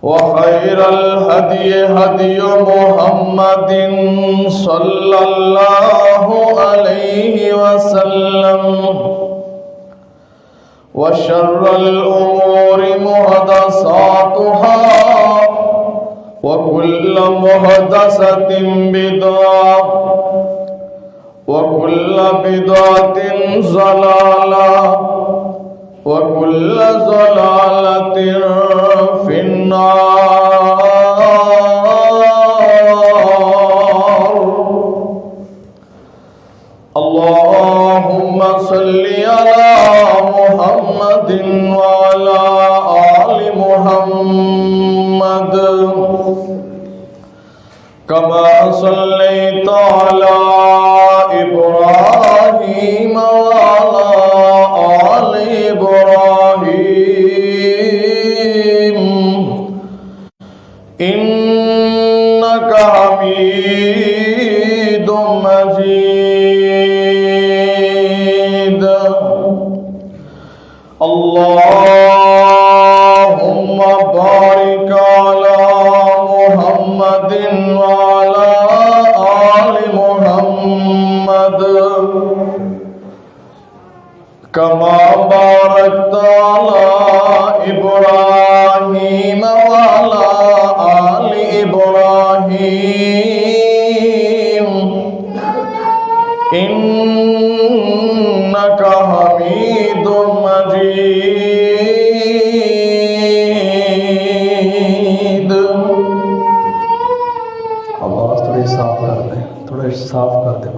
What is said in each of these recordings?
وخير الهدي هدي محمد صلى الله عليه وسلم وشر الأمور محدثاتها وكل محدثة بدعة وكل بدعة ضلالة وكل ضلالة في النار. اللهم صل على محمد وعلى آل محمد كما صليت على إبراهيم وعلى آل إبراهيم إنك حميد مجيد. اللهم بارك على محمد وعلى آل محمد كما باركت على إبراهيم وعلى آل إبراهيم إنك حميد مجيد. آواز تھوڑی صاف کر دیں، تھوڑا صاف کر دیں.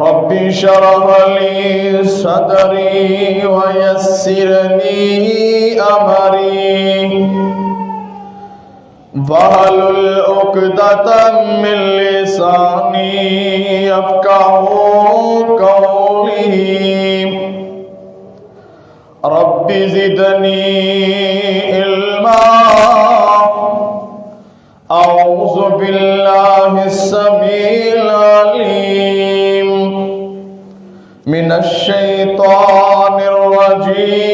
رب اشرح لي صدري ويسر لي أمري واحلل عقدة من لساني يفقهوا قولي. رب زدني علما. أعوذ بالله السميع العليم من الشيطان الرجيم.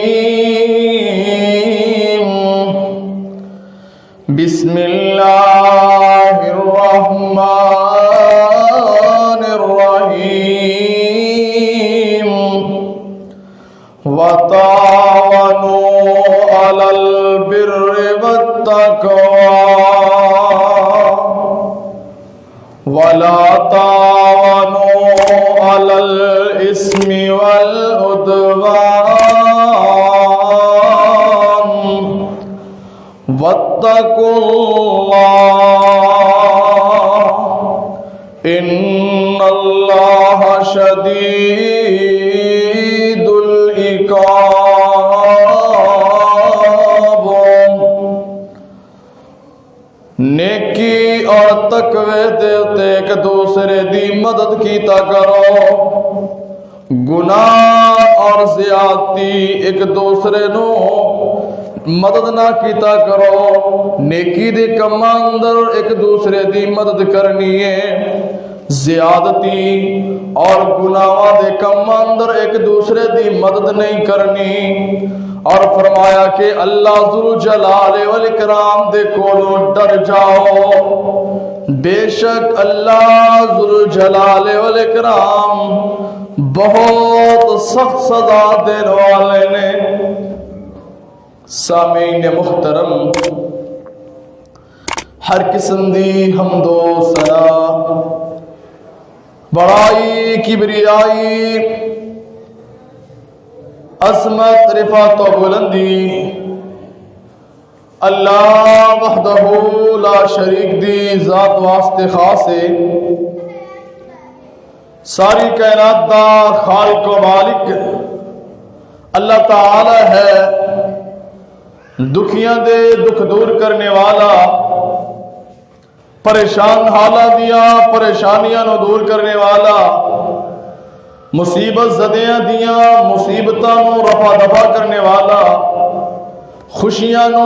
بسم الله الرحمن الرحيم. وتعاونوا على البر والتقوى ولا تعاونوا على الإثم والعدوان واتقوا الله إن الله شديد العقاب. نیکی اور تقوی دے ایک دوسرے دی مدد کیتا کرو. گناہ اور زیادتی ایک دوسرے نو مدد نہ کیتا کرو. نیکی دے کماں اندر ایک دوسرے دی مدد کرنی ہے. زیادتی اور گناہ دے کماں اندر ایک دوسرے دی مدد نہیں کرنی. اور فرمایا کہ اللہ ذوالجلال والاکرام دے کولوں ڈر جاؤ. بے شک اللہ ذوالجلال والاکرام بہت سخت سزا دینے والے نے. سامعین محترم، ہر قسم دی حمد و ثنا، بڑائی، کبریائی، عظمت، رفعت و بلندی اللہ وحدہ لا شریک دی ذات واسطے خاص ہے. ساری کائنات دا خالق و مالک اللہ تعالی ہے. دکھیاں دے دکھ دور کرنے والا، پریشان حالات دیا پریشانیاں نو دور کرنے والا، مصیبت زدیاں دیا مصیبتاں نو رفع دفع کرنے والا، خوشیاں نو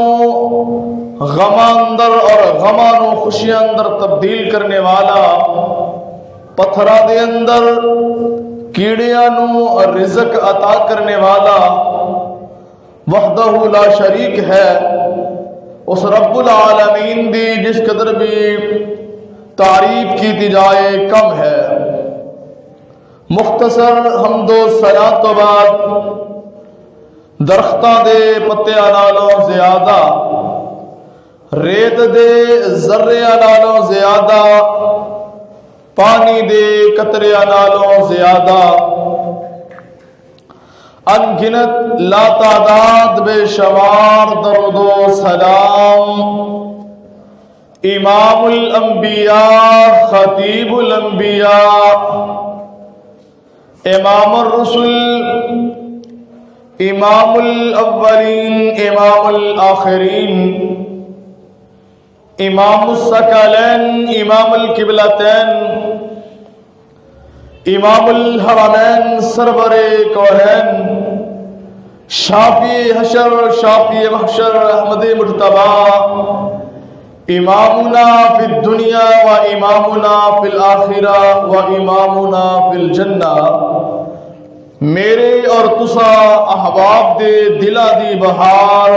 غماں اندر اور غماں نو خوشیاں اندر تبدیل کرنے والا، پتھراں دے اندر کیڑیاں نو رزق عطا کرنے والا، وحدہ لا شریک ہے. اس رب العالمین دی جس قدر بھی تعریف کی جائے کم ہے۔ مختصر حمد و ثنا تو بعد درختاں دے پتیاں نالوں زیادہ، ریت دے ذریاں نالوں زیادہ، پانی دے قطریاں نالوں زیادہ، ان گنت لا تعداد بے شمار درود و سلام امام الانبیاء خطیب الانبیاء امام الرسل امام الاولین امام الآخرین امام الثقلین امام القبلتین امام الحرمین سرور کونین شافی حشر شافی محشر احمد مجتبی امامنا فی الدنیا و امامنا فی الآخرہ و امامنا فی الجنہ، میرے اور تسا احباب دے دلا دی بہار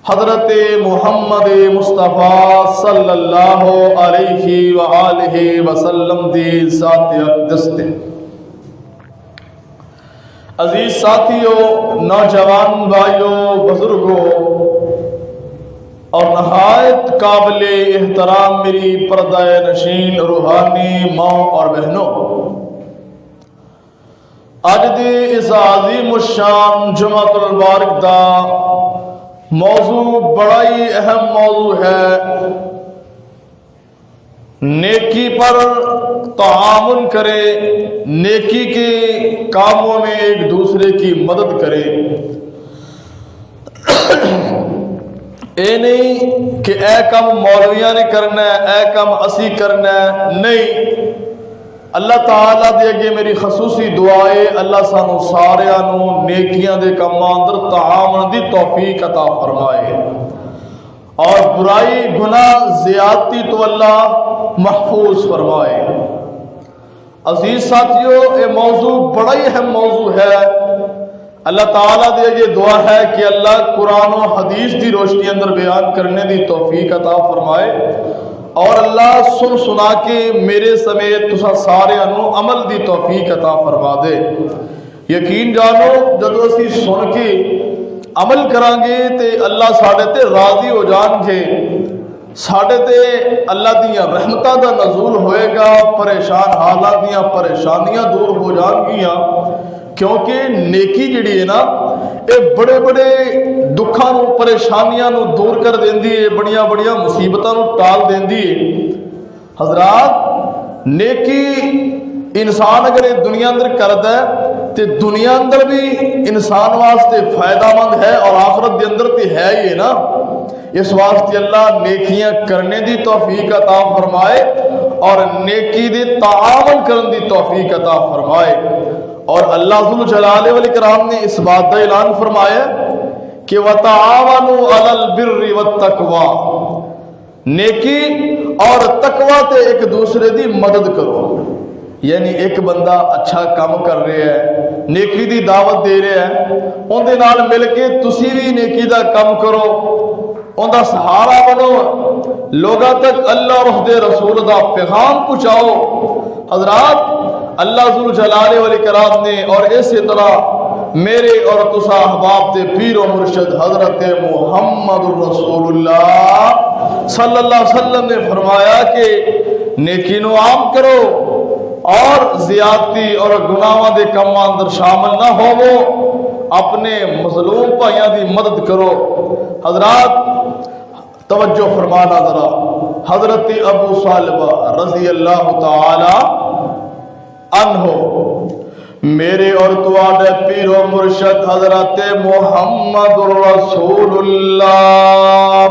حضرت محمد مصطفیٰ صلی اللہ علیہ وآلہ وسلم دی ذات اقدس دے۔ عزیز ساتھیوں، نوجوان بھائیوں، بزرگوں اور نہایت قابل احترام میری پردہ نشین روحانی ماں اور بہنوں، اج دی اس عظیم الشان جمعۃ المبارک دا موضوع بڑا ہی اہم موضوع ہے۔ نیکی پر تعاون کرے، نیکی کے کاموں میں ایک دوسرے کی مدد کرے۔ اے نہیں کہ اے کام مولویاں نے کرنا ہے، اے کام اسی کرنا ہے، نہیں۔ اللہ تعالیٰ دے اگے میری خصوصی دعا ہے، اللہ سانو سارے نیکیاں دے کاماں اندر تعاون دی توفیق عطا فرمائے اور برائی گناہ زیادتی تو اللہ محفوظ فرمائے۔ عزیز ساتھیوں، یہ موضوع بڑا ہی اہم موضوع ہے۔ اللہ تعالیٰ دے اگے دعا ہے کہ اللہ قرآن و حدیث دی روشنی اندر بیان کرنے دی توفیق عطا فرمائے اور اللہ سن سنا کے میرے سمیت تسا سارے عمل دی توفیق عطا فرما دے۔ یقین جانو جدو اسی سن کے عمل کران گے تے اللہ ساڑے تے راضی ہو جان گے، ساڑے تے اللہ دیاں رحمتہ دا نزول ہوئے گا، پریشان حالات دیاں پریشانیاں دور ہو جان گیاں، کیونکہ نیکی جڑی ہے نا اے بڑے بڑے دکھاں نو پریشانیاں نو دور کر دیندی ہے، بڑیاں بڑیاں مصیبتاں نو ٹال دیندی ہے۔ حضرات، نیکی انسان اگر یہ دنیا اندر کردا ہے تے دنیا اندر بھی انسان واسطے فائدہ مند ہے اور آخرت دے اندر تے ہے ہی نا۔ اس واسطے اللہ نیکیاں کرنے دی توفیق عطا فرمائے اور نیکی دے تعاون کرن دی توفیق عطا فرمائے۔ اور اللہ ذوالجلال والاکرام نے اس بات کا اعلان فرمایا کہ وَتَعَاوَنُوا عَلَى الْبِرِّ وَالتَّقْوَى، نیکی اور تقوی تے ایک دوسرے دی مدد کرو۔ یعنی ایک بندہ اچھا کام کر رہے ہے، نیکی دی دعوت دے رہے ہیں، ان دے نال مل کے تسی بھی نیکی دا کام کرو، ان دا سہارا بنو، لوگاں تک اللہ اور اس دے رسول دا پیغام پہنچاؤ۔ حضرات، اللہ ذوالجلال والاکرام نے اور اسی طرح میرے اور تسا احباب دے پیر و مرشد حضرت محمد الرسول اللہ صلی اللہ علیہ وسلم نے فرمایا کہ نیکی نو عام کرو اور زیادتی اور گناہاں دے کماں اندر شامل نہ ہوو، اپنے مظلوم بھائیاں دی مدد کرو۔ حضرات توجہ فرمانا ذرا، حضرت ابو صالبہ رضی اللہ تعالی عنہ میرے اور تواڈے پیر و مرشد حضرت محمد رسول اللہ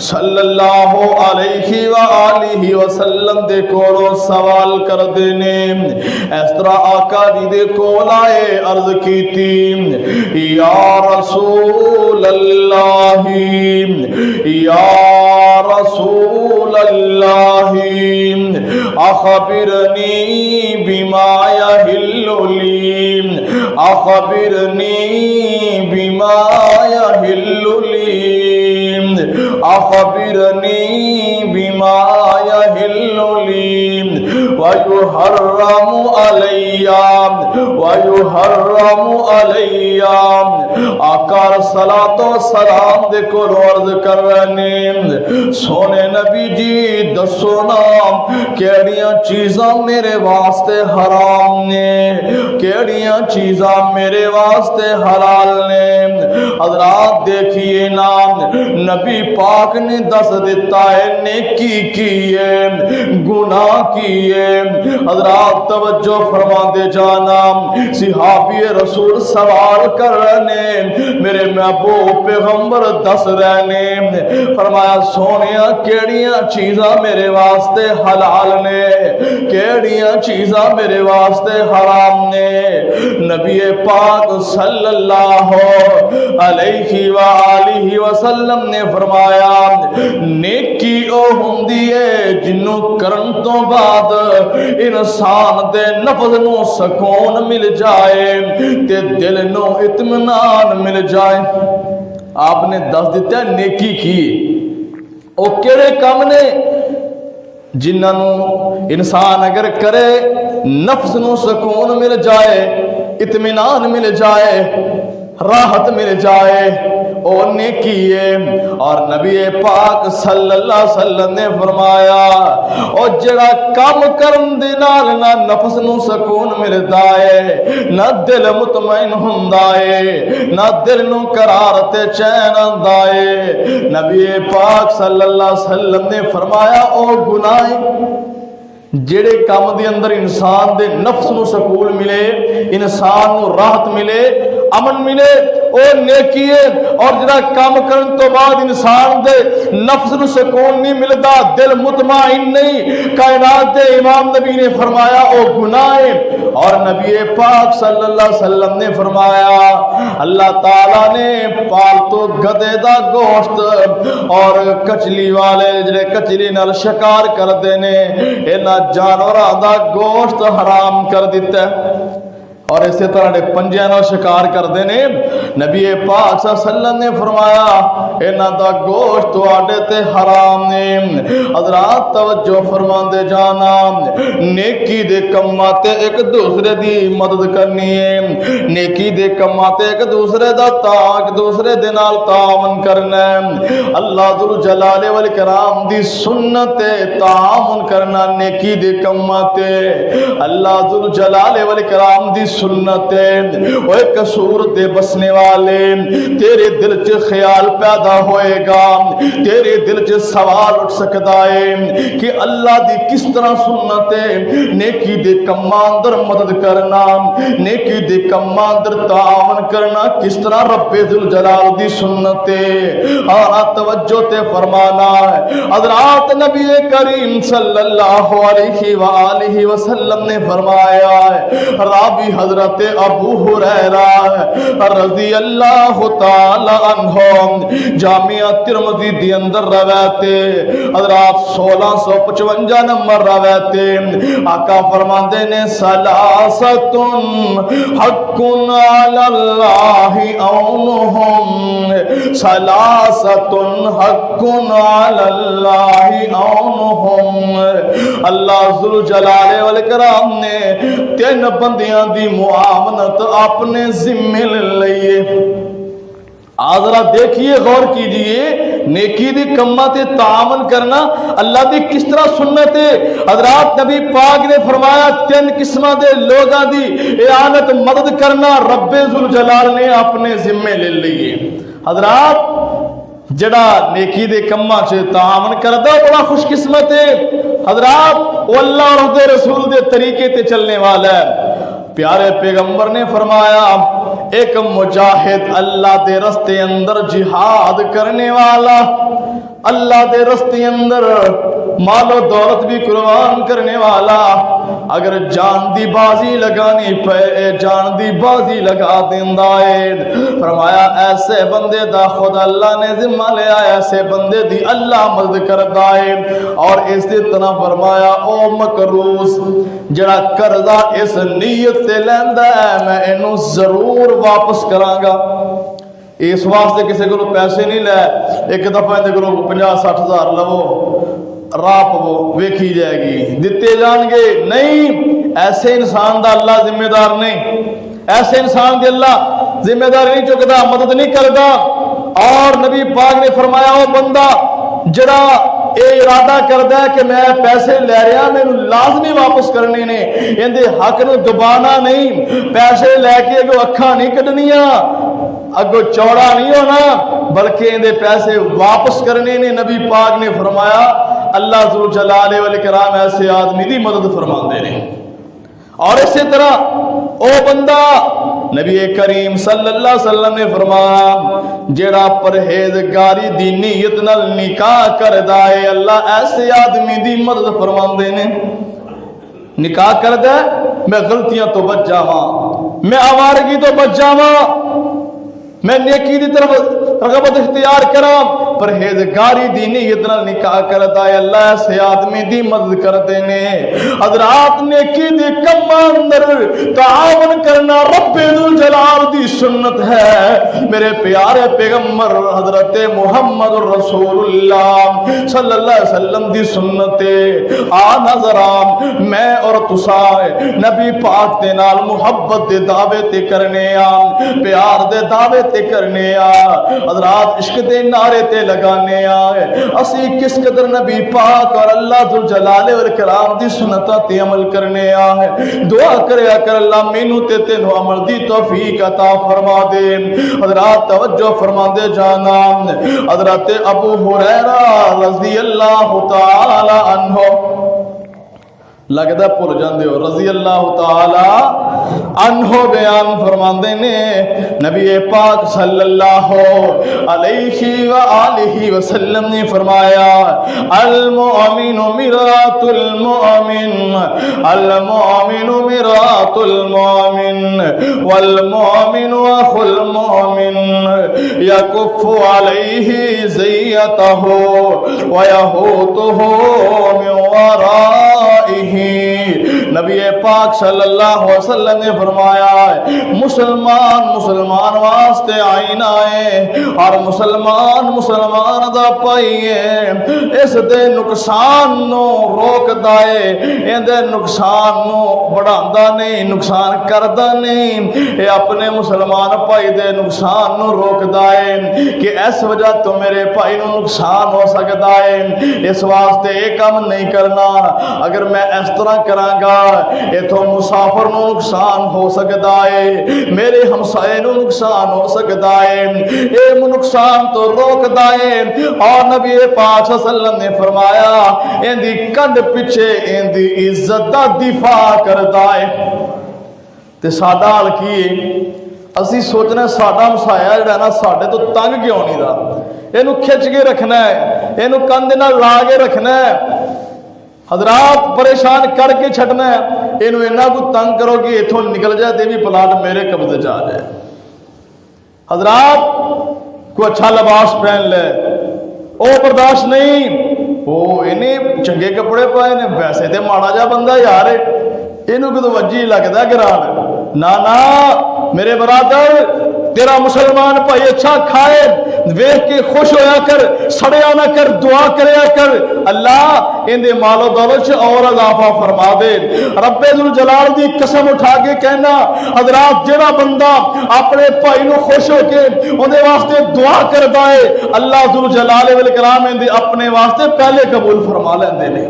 صلی اللہ علیہ وآلہ وسلم دے کولوں سوال کر دینے، اس طرح آقا جی دے کول آئے عرض کیتی، یا رسول اللہ یا رسول اللہ اخبرنی بما یحل اخبرنی بما یحل لی اخبرنی بما یحل لی ویحرم علی آقا صلاۃ و سلام دے کو عرض کر رہے سونے نبی جی دسو نا کیڑیاں چیزاں میرے واسطے حرام نے کیڑیاں چیزاں میرے واسطے حلال نے حضرات دیکھیے نا نبی پاک نے دس دیتا ہے نیکی کی ہے گناہ کی ہے حضرات توجہ فرما دے جانا صحابی رسول سوال کر رہے میرے محبوب پیغمبر دس رہے فرمایا سونیا کیڑیاں چیزاں میرے واسطے حلال نے کیڑیاں چیزاں میرے واسطے حرام نے نبی پاک صلی اللہ علیہ وآلہ وسلم نے فرمایا نیکی او ہوندی ہے جنوں کرن تو بعد انسان دے نفس نو سکون مل جائے تے دل نو اطمینان مل جائے آپ نے دس دیتا ہے نیکی کی او کیڑے کام نے جنہوں انسان اگر کرے نفس نو سکون مل جائے اطمینان مل جائے راحت مل جائے او نیکی ہے اور نبی پاک صلی اللہ علیہ وسلم نے فرمایا او جڑا کام کرن دے نال نہ نفس نو سکون ملدا ہے نہ دل مطمئن ہوندا ہے نہ دل نو قرار تے چین آندا ہے نبی پاک صلی اللہ علیہ وسلم نے فرمایا او گناہ جڑے کام دے اندر انسان دے نفس نو سکون ملے انسان نو راحت ملے امن ملے او نیکی ہے اور جڑا کام کرن تو بعد انسان دے نفس نو سکون نہیں ملدا دل مطمئن نہیں کائنات دے امام نبی نے فرمایا او گناہ ہے اور نبی پاک صلی اللہ علیہ وسلم نے فرمایا اللہ تعالیٰ نے پالتو گدے دا گوشت اور کچلی والے جڑے کچلی نال شکار کر دینے اینا جانوراں دا گوشت حرام کر دیتا ہے اور اسی طرح نے پنجیاں نال شکار کر دینے نبی پاک صلی اللہ علیہ وسلم نے فرمایا انہاں دا گوشت تواڈے تے حرام نے حضرات توجہ فرمان دے جانا نیکی دے کماں تے ایک دوسرے دی مدد کرنی ہے نیکی دے کماں تے ایک دوسرے دا ایک دوسرے دے نال تعاون کرنا ہے اللہ ذل جلال والاکرام دی سنت تعاون کرنا نیکی دے کماں تے اللہ ذل جلال والاکرام دی سنت اوے قصور دے بسنے والے تیرے دل چ خیال پیدا ہوئے گا تیرے دل چ سوال اٹھ سکتا ہے کہ اللہ دی کس طرح سنت نیکی دے کماں اندر مدد کرنا نیکی دے کماں اندر تعاون کرنا کس طرح رب ذل جلال دی سنت اور توجہ تے فرمانا ہے حضرات نبی کریم صلی اللہ علیہ وآلہ وسلم نے فرمایا ہے رابی حضرت ابو ہریرہ رضی اللہ تعالی عنہ جامعہ ترمذی دی اندر روایت حضرات 1655 نمبر روایت آقا فرماندے نے ثلاثۃ حق علی اللہ اونہم ثلاثۃ حق علی اللہ اونہم اللہ ذل جلال والاکرام نے تین بندیاں دی معاونت اپنے ذمے لے لئیے آذرہ دیکھیے غور کیجئے نیکی دی کماں تے تعاون کرنا اللہ دی کس طرح سنت ہے حضرات نبی پاک نے فرمایا تین قسمہ دے لوگاں دی اعانت مدد کرنا رب ذل جلال نے اپنے ذمے لے لئیے حضرات جڑا نیکی دے کماں سے تعاون کردا بڑا خوش قسمت ہے حضرات وہ اللہ اور اس دے رسول دے طریقے تے چلنے والا ہے پیارے پیغمبر نے فرمایا ایک مجاہد اللہ دے رستے اندر جہاد کرنے والا اللہ دے رستے اندر مال و دولت بھی قربان کرنے والا اگر جان دی بازی لگانی پے جان دی بازی لگا دیندا ہے فرمایا ایسے بندے دا خود اللہ نے ذمہ لیا ایسے بندے دی اللہ مدد کردا ہے اور اس دی طرح فرمایا او مکروز جڑا قرضہ اس نیت تے لیندا ہے میں اینو ضرور واپس کراں گا اس واسطے کسی کو پیسے نہیں لے ایک دفعہ اندر کو 50-60 ہزار لو راہ پو ویکھی جائے گی دیتے جان گے نہیں. ایسے انسان دا اللہ ذمہ دار نہیں, ایسے انسان دی اللہ ذمہ دار نہیں چکتا, مدد نہیں کرتا. اور نبی پاک نے فرمایا وہ بندہ جڑا اے ارادہ کردا ہے کہ میں پیسے لے رہا میں لازمی واپس کرنے نے, اندے حق نو دبانا نہیں, پیسے لے کے اگو اکھاں نہیں کڈنیاں, اگو چوڑا نہیں ہونا, بلکہ اندے پیسے واپس کرنے نے. نبی پاک نے فرمایا اللہ ذو جلالہ والاکرام ایسے آدمی دی مدد فرماندے نے. اور اسی طرح او بندہ نبی کریم صلی اللہ علیہ وسلم نے فرمایا جیڑا پرہیزگاری دی نیت نال نکاح کردا ہے اللہ ایسے آدمی دی مدد فرماندے نے. نکاح کردا ہے میں غلطیاں تو بچ جاواں, میں آوارگی تو بچ جاواں, میں نیکی دی طرف رغبت اختیار کراں, پرہیزگاری دی نیت نال نکاح کردا ہے اللہ ایسے آدمی دی مدد کردے نے. حضرات نیکی دے کماں اندر تعاون کرنا رب ذوالجلال دی سنت ہے. میرے پیارے پیغمبر حضرت محمد رسول اللہ صلی اللہ علیہ وسلم دی سنت آ نظر میں اور تساں نبی پاک دے نال محبت دے دعوے تے کرنے آ, پیار دے دعوے تے کرنے آ, حضرات عشق دے نعرے تے لگانے آئے. اسی کس قدر نبی پاک اور اللہ ذوالجلال والاکرام دی سنتاں تے عمل کرنے آئے. دعا کریا کر اللہ مینوں تے تینوں عمل دی توفیق عطا فرما دے. حضرات توجہ فرما دے جانا, حضرت ابو ہریرہ رضی اللہ تعالی عنہ لگدا بھول جاندے ہو رضی اللہ تعالی عنہ بیان فرماندے نے نبی پاک صلی اللہ علیہ وآلہ وسلم نے فرمایا المؤمن مرآت المؤمن, المؤمن مرآت المؤمن والمؤمن اخو المؤمن یکف علیہ زیتہ ویہوتہ من ورائہ. نبی پاک صلی اللہ علیہ وسلم نے فرمایا مسلمان مسلمان واسطے آئینہ ہے اور مسلمان مسلمان دا پائی ہے. اس دے نقصان نو روک دائے, ان دے نقصان نو بڑھاندا نہیں, نقصان کردا نہیں. اے اپنے مسلمان پائی دے نقصان نو روک دائے کہ اس وجہ تو میرے پائی نو نقصان ہو سکتا ہے, اس واسطے ایک کام نہیں کرنا. اگر میں اس طرح کراں گا ایتھوں مسافر نو نقصان ہو سکتا ہے, میرے ہمسائے نو نقصان ہو سکتا ہے, اے نقصان تو روک دائے. اور نبی پاک صلی اللہ علیہ وسلم نے فرمایا ان دی کنڈ پیچھے ان دی عزت دا دفاع کردا ہے. تے ساڈا حال کی اسی سوچنا ساڈا ہمسایا جڑا نا ساڈے تو تنگ کیوں نہیں دا, اینو کھچ کے رکھنا ہے, اینو کندھ نال لا کے رکھنا ہے. حضرات پریشان کر کے چھٹنا ہے, اینو اینا کو تنگ کرو کہ ایتھوں نکل جائے تے بھی پلاٹ میرے قبضے چ آ جائے. حضرات کوئی اچھا لباس پہن لے او برداشت نہیں, او انہیں چنگے کپڑے پائے نے ویسے تے ماڑا جا بندہ یار اینو کہ تو وجی لگدا گران. نا نا میرے برادر تیرا مسلمان بھائی اچھا کھائے ویکھ کے خوش ہویا کر, سڑیا نہ کر, دعا کریا کر اللہ ان دے مال و دولت اور اضافہ فرما دے. رب ذوالجلال دی قسم اٹھا کے کہنا حضرات جڑا بندہ اپنے بھائی نو خوش ہو کے اون دے واسطے دعا کردا ہے اللہ ذوالجلال والاکرام ان دے اپنے واسطے پہلے قبول فرما لیندے نے.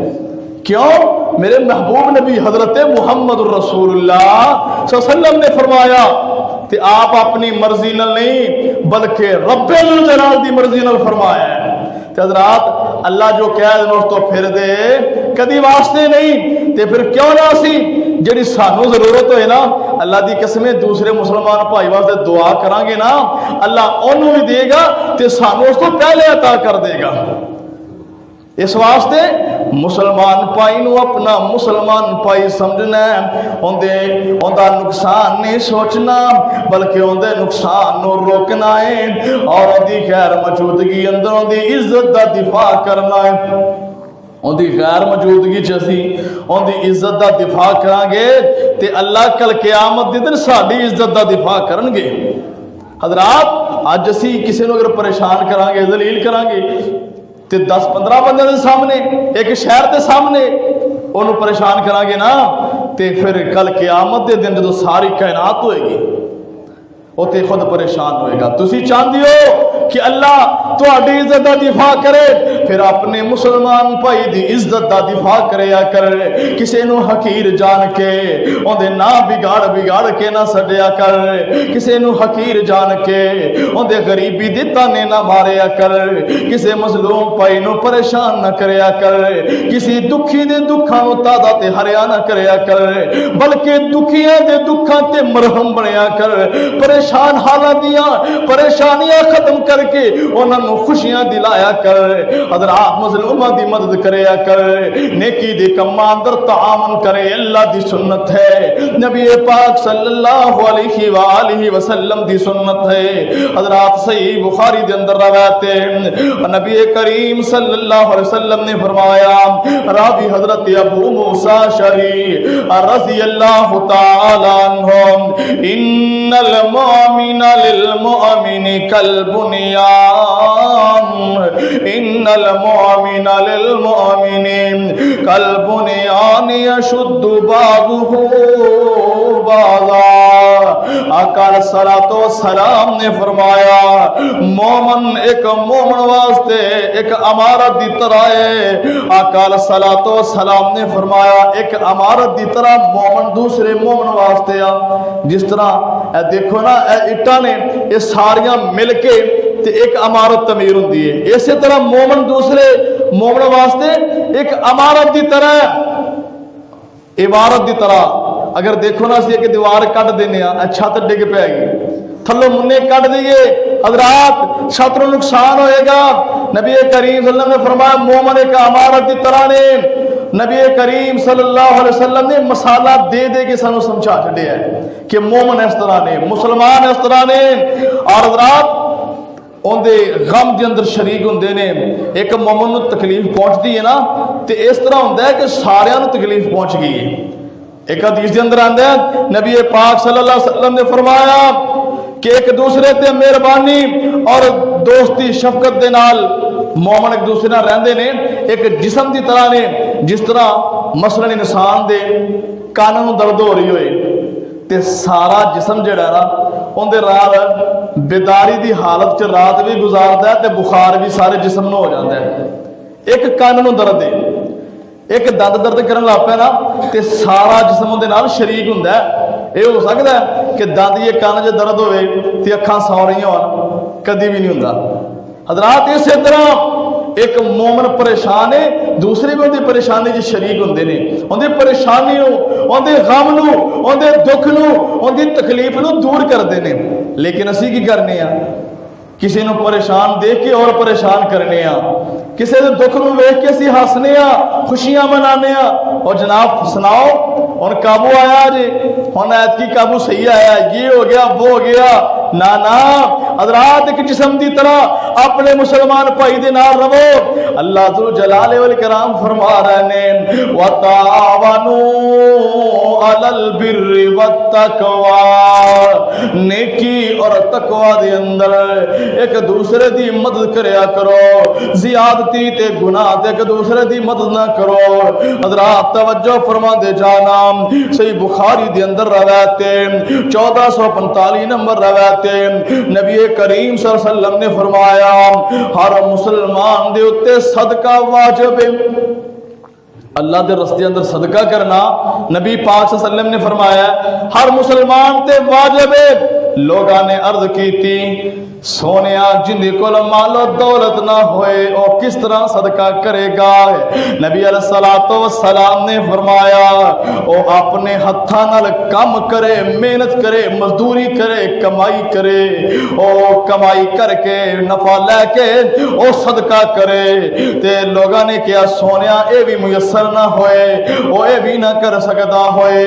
کیوں؟ میرے محبوب نبی حضرت محمد رسول اللہ صلی اللہ علیہ وسلم نے فرمایا کہ آپ اپنی مرضی نال نہیں بلکہ رب ذوالجلال دی مرضی نال فرمایا ہے. حضرات اللہ جو کہہ دے اس تو پھر دے کدی واسطے نہیں تے پھر کیوں نہ سی جڑی سانو ضرورت ہوئے نا اللہ دی قسمیں دوسرے مسلمان بھائی واسطے دعا کران گے نا اللہ انہوں بھی دے گا تے سانو اس تو پہلے عطا کر دے گا. اس واسطے مسلمان پائی نو اپنا مسلمان پائی سمجھنا ہے, ان دا نقصان نہیں سوچنا بلکہ ان دے نقصان نو روکنا ہے اور ان دی غیر موجودگی اندر ان دی عزت دا دفاع کرنا ہے. ان دی غیر موجودگی چسی ان دی عزت دا دفاع کران گے تے اللہ کل قیامت دے دن ساڈی عزت دا دفاع کرن گے. حضرات اج اسی کسی نو اگر پریشان کران گے ذلیل کران گے تے 10-15 بندے دے سامنے ایک شہر دے سامنے انہوں پریشان کران گے نا تے پھر کل قیامت دے دن جدوں ساری کائنات ہوئے گی وہ تے خود پریشان ہوئے گا. تسی چاہندے ہو کہ اللہ تہاڈی عزت دا دفاع کرے پھر اپنے مسلمان بھائی دی عزت دا دفاع کریا کر. کسے نو حقیر جان کے اون دے نا بگاڑ کے نہ سڈیا کر. کسے نو حقیر جان کے اون دے غریبی دے تانے نہ ماریا کر. کسے مظلوم بھائی نو پریشان نہ کریا کر. کسی دکھی دے دکھاں نو تادا تے ہریا نہ کریا کر بلکہ دکھیاں دے دکھاں تے مرہم بنیا کر. پریشان حالات دیاں پریشانیاں ختم کر کے انہاں نو خوشیاں دلایا کر. حضرات مظلوماں دی مدد کریا کر. نیکی دے کماں اندر تعاون کرے اللہ دی سنت ہے. نبی پاک صلی اللہ علیہ وآلہ وسلم دی سنت ہے. حضرات صحیح بخاری دے اندر روایت ہے نبی کریم صلی اللہ علیہ وسلم نے فرمایا راوی حضرت ابو موسیٰ شری رضی اللہ تعالی عنہ ان المؤمن للمؤمن كالبنيان ان المؤمن للمؤمن كالبنيان يشد بعضه بعضا. آقا علیہ الصلوۃ والسلام نے فرمایا مومن ایک مومن واسطے ایک عمارت دی طرح ہے. آقا علیہ الصلوۃ والسلام نے فرمایا ایک عمارت دی طرح مومن دوسرے مومن واسطے جس طرح دیکھو نا اٹا نے یہ ساریاں مل کے تے ایک عمارت تعمیر ہوندی ہے. اسی طرح مومن دوسرے مومن واسطے ایک عمارت دی طرح عمارت دی طرح. اگر دیکھو نا اسی ایک دیوار کٹ دینے چھت ڈگ پے گی تھلو منہ کٹ دیئے حضرات چھت نو نقصان ہوئے گا. نبی کریم صلی اللہ علیہ وسلم نے فرمایا مومن ایک عمارت دی طرح نے. نبی کریم صلی اللہ علیہ وسلم نے مسالہ دے دے کے سانو سمجھا چھڑے ہے کہ مومن اس طرح نے مسلمان اس طرح نے. اور حضرات ان دے غم دے اندر شریک ہوندے نے. ایک مومن نو تکلیف پہنچتی ہے نا تے اس طرح ہوندا ہے کہ سارے نو تکلیف پہنچ گئی ہے. ایک حدیث دے اندر آندا ہے نبی پاک صلی اللہ علیہ وسلم نے فرمایا کہ ایک دوسرے تے مہربانی اور دوستی شفقت دے نال مومن ایک دوسرے نال رہندے نے ایک جسم دی طرح نے. جس طرح مثلا انسان دے کان نو درد ہو رہی ہوئے تے سارا جسم جڑا نا اون دے رات بیداری دی حالت چ رات بھی گزاردا ہے تے بخار بھی سارے جسم نو ہو جاندا ہے. ایک کان نو درد ہے ایک دند درد کرن لگ پیا نا تے سارا جسم اون دے نال شریک ہوندا ہے. یہ ہو سکتا ہے کہ دند یہ کان جو درد ہوئے تے اکھاں سو رہی ہون کدی بھی نہیں ہوندا. حضرات اسی طرح ایک مومن پریشان ہے دوسرے بھی اندی پریشانی جی شریک ہوندے نے. اندی پریشانی نو اندی غم نو اندی دکھ نو اندی تکلیف نو دور کردے نے. لیکن اسی کی کرنے ہیں کسی نو پریشان دیکھ کے اور پریشان کرنے ہیں. کسی دے دکھ نو ویکھ کے اسی ہسنے ہیں خوشیاں منانے ہیں. اور جناب سناؤ ہن قابو آیا جی ہن ایت کی قابو صحیح آیا یہ ہو گیا وہ ہو گیا نا نا. حضرات ایک جسم دی طرح اپنے مسلمان بھائی دے نال رہو. اللہ ذو جلال والاکرام فرما رہے ہیں وَتَعَاوَنُوا عَلَى الْبِرِّ وَالتَّقْوَى. نیکی اور تقوی دے اندر ایک دوسرے دی مدد کریا کرو. زیادتی تے گناہ تے ایک دوسرے دی مدد نہ کرو. حضرات توجہ فرما دے جانا صحیح بخاری دے اندر روایت 1445 نمبر روایت نبی کریم صلی اللہ علیہ وسلم نے فرمایا ہر مسلمان دے اتے صدقہ واجب ہے. اللہ دے رستے اندر صدقہ کرنا نبی پاک صلی اللہ علیہ وسلم نے فرمایا ہر مسلمان تے واجب ہے. لوگاں نے عرض کی تھی سونیا جن کول مال و دولت نہ ہوئے او کس طرح صدقہ کرے گا. نبی علیہ الصلوۃ والسلام نے فرمایا او اپنے ہتھاں نال کام کرے محنت کرے مزدوری کرے کمائی کرے او کمائی کر کے نفع لے کے او صدقہ کرے. تے لوگاں نے کہا سونیا اے بھی میسر نہ ہوئے او اے بھی نہ کر سکتا ہوئے.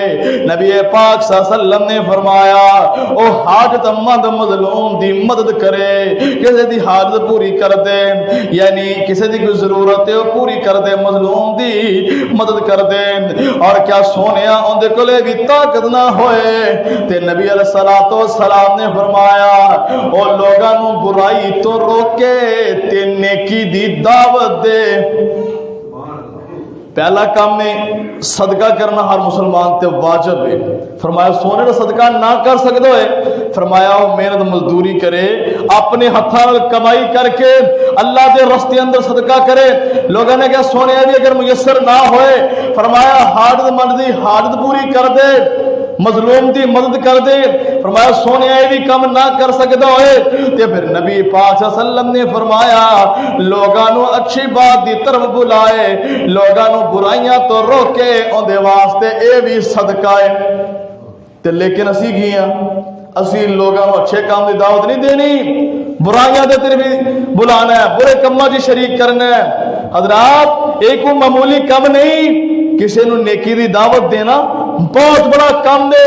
نبی پاک صلی اللہ علیہ وسلم نے فرمایا او حاجت مند مظلوم دی مدد کرے کسی دی حاجت پوری کر دے یعنی کسی دی کوئی ضرورت ہے وہ پوری کر دے مظلوم دی مدد کر دے اور کیا سونیا ان دے کولے بھی طاقت نہ ہوئے تے نبی علیہ الصلوۃ والسلام نے فرمایا او لوگاں نو برائی تو روکے تے نیکی دی دعوت دے پہلا کام میں صدقہ کرنا ہر مسلمان تے واجب ہے فرمایا سونے کا صدقہ نہ کر سکتا ہے فرمایا وہ محنت مزدوری کرے اپنے ہتھاں کمائی کر کے اللہ دے راستے اندر صدقہ کرے لوگوں نے کہا سونے بھی اگر میسر نہ ہوئے فرمایا حاجت مند دی حاجت پوری کر دے مظلوم دی مدد کر دے فرمایا سونے یہ بھی کم نہ کر سکتا ہوئے تے پھر نبی پاک صلی اللہ علیہ وسلم نے فرمایا لوگاں نو اچھی بات دی طرف بلائے لوگاں نو برائیاں تو روکے ان دے واسطے اے بھی صدقہ ہے تے لیکن اسی گیاں اسی لوگاں نو اچھے کام دی دعوت نہیں دینی برائیاں دے طرف بلانا ہے برے کماں دی شریک کرنا ہے حضرات ایک وہ معمولی کم نہیں کسی نو نیکی دی دعوت دینا بہت بڑا کام دے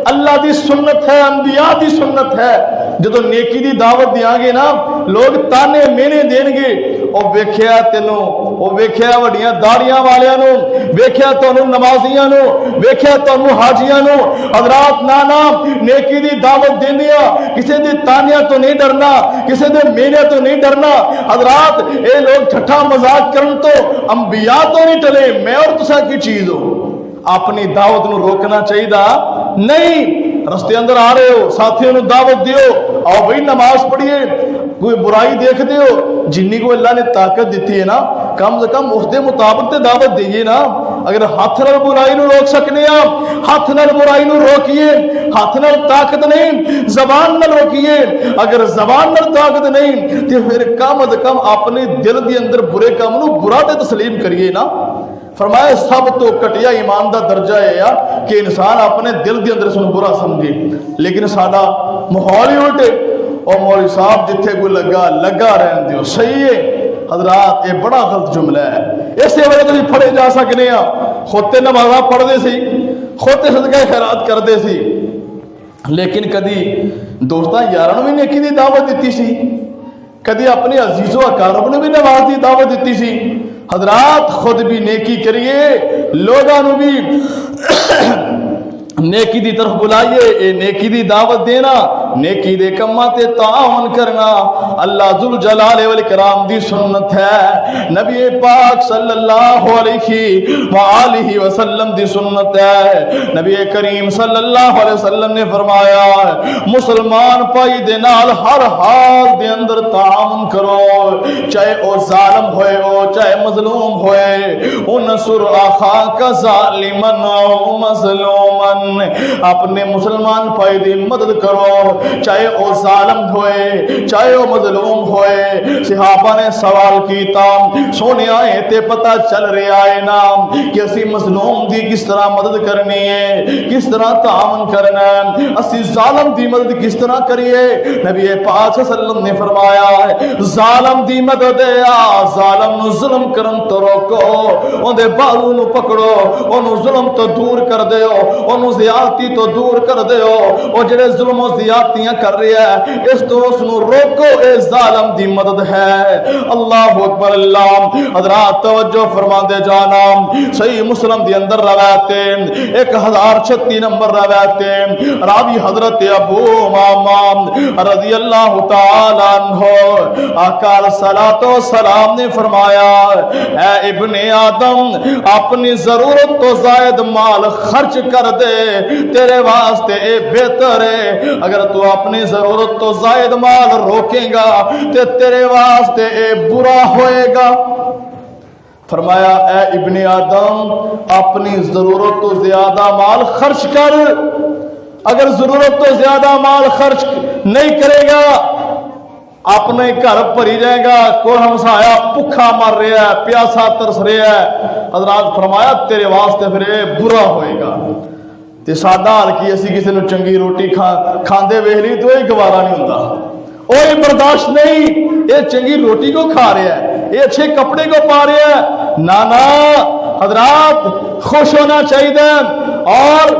اللہ دی سنت ہے انبیاء دی سنت ہے جدو نیکی دی دعوت دیاں گے نا لوگ تانے مینے دین گے او ویکھیا تینوں او ویکھیا وڈیاں داڑیاں والیاں نو ویکھیا تانوں نمازیاں نو ویکھیا تانوں حاجیاں نو حضرات نا نیکی دی دعوت دیندیاں کسے دے تانیاں تو نہیں ڈرنا کسے دے مینے تو نہیں ڈرنا حضرات اے لوگ ٹھٹھا مذاق کرن تو انبیاء تو نہیں ٹلے میں اور تساں کی چیز ہو اپنی دعوت نو روکنا چاہیے نہیں رستے اندر آ رہے ہو ساتھیوں نو دعوت دیو آؤ بھائی نماز پڑھیے کوئی برائی دیکھ دیو جنی کو اللہ نے طاقت دیتی ہے نا کم سے کم اس دے مطابق تے دعوت دیئے نا اگر ہاتھ نال برائی نو روک سکنے آپ ہاتھ نال برائی نو روکیے ہاتھ نال طاقت نہیں زبان نال روکیے اگر زبان نال طاقت نہیں تے پھر کم از کم اپنے دل دے اندر برے کام نو برا تے تسلیم کریے نا فرمایا سب تو کٹیا ایمان دا درجہ ہے یا کہ انسان اپنے دل دے اندر سن برا سمجھے لیکن ساڈا ماحول ہی الٹے اور مولوی صاحب جتھے کوئی لگا رہن دیو صحیح ہے حضرات یہ بڑا غلط جملہ ہے اسی وجہ تو پڑھے جا سکنے ہیں خود تے نمازاں پڑھدے سی خود تے صدقہ خیرات کردے سی لیکن کدی دوستاں یاراں بھی نیکی دی دعوت دیتی سی کدی اپنے عزیز و اقارب نے بھی نماز دی دعوت دیتی سی حضرات خود بھی نیکی کریے لوگاں نو بھی نیکی دی طرف بلائیے اے نیکی دی دعوت دینا نیکی دے کماں تے تعاون کرنا اللہ ذل جلال والاکرام دی سنت ہے نبی پاک صلی اللہ علیہ وآلہ وسلم دی سنت ہے نبی کریم صلی اللہ علیہ وسلم نے فرمایا مسلمان پائی دے نال ہر حال دے اندر تعاون کرو چاہے او ظالم ہوئے ہو چاہے مظلوم ہوئے انصر اخاک ظالمن او مظلومن اپنے مسلمان بھائی دی مدد کرو چاہے او ظالم ہوئے چاہے او مظلوم ہوئے صحابہ نے سوال کیتا سونے آئے تے پتہ چل رہا ہے نا کہ اسی مظلوم دی کس طرح مدد کرنی ہے کس طرح تعاون کرنا ہے اسی ظالم دی مدد کس طرح کریے نبی پاک صلی اللہ علیہ وسلم نے فرمایا ظالم دی مدد ہے ظالم نو ظلم کرن تو روکو اون دے بالوں نو پکڑو اونوں ظلم تو دور کر دیو اونوں زیادتی تو دور کر دیو او جڑے ظلم و زیادتیاں کر رہا ہے اس تو اس نو روکو اے ظالم دی مدد ہے اللہ اکبر اللہ حضرات توجہ فرما دے جانا صحیح مسلم دی اندر روایت 1036 نمبر روایت راوی حضرت ابو امامہ رضی اللہ تعالی عنہ آقا صلوات و سلام نے فرمایا اے ابن آدم اپنی ضرورت تو زائد مال خرچ کر دے تیرے واسطے اے بہتر ہے اگر تو اپنی ضرورت تو زائد مال روکیں گا تے تیرے واسطے اے برا ہوئے گا فرمایا اے ابن آدم اپنی ضرورت تو زیادہ مال خرچ کر اگر ضرورت تو زیادہ مال خرچ نہیں کرے گا اپنے گھر بھری جائے گا کوئی ہمسایا بھوکا مر رہا ہے پیاسا ترس رہا ہے حضرات فرمایا تیرے واسطے پھر یہ برا ہوئے گا تے ساڈا حال کی اسی کسی نو چنگی روٹی کھاندے ویکھ لی تو یہ گوارا نہیں ہوندا اوہ برداشت نہیں یہ چنگی روٹی کو کھا رہا ہے یہ اچھے کپڑے کو پا رہا ہے نانا حضرات خوش ہونا چاہیے اور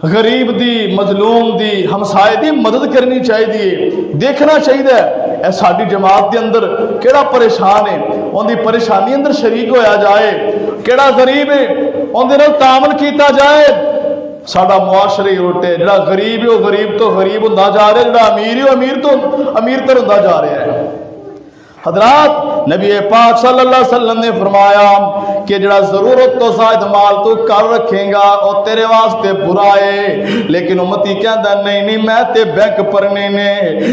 غریب دی مظلوم دی ہمسائے دی مدد کرنی چاہیے دیکھنا چاہیے اے ساری جماعت دے اندر کیڑا پریشان ہے ان دی پریشانی اندر شریک ہویا جائے، کیڑا غریب ہے ان دے نال تعامل کیتا جائے۔ ساڈا معاشرہ ہی الٹے، جڑا غریب ہے وہ غریب تو غریب ہوندا جا رہا ہے، جڑا امیر ہے وہ امیر تر ہوندا جا رہا ہے۔ حضرات نبی پاک صلی اللہ علیہ وسلم نے فرمایا کہ جڑا ضرورت تو زائد مال تو کر رکھیں گا اور تیرے واسطے برا ہے، لیکن امتی کہندا نہیں میں تے بینک پرنے نے،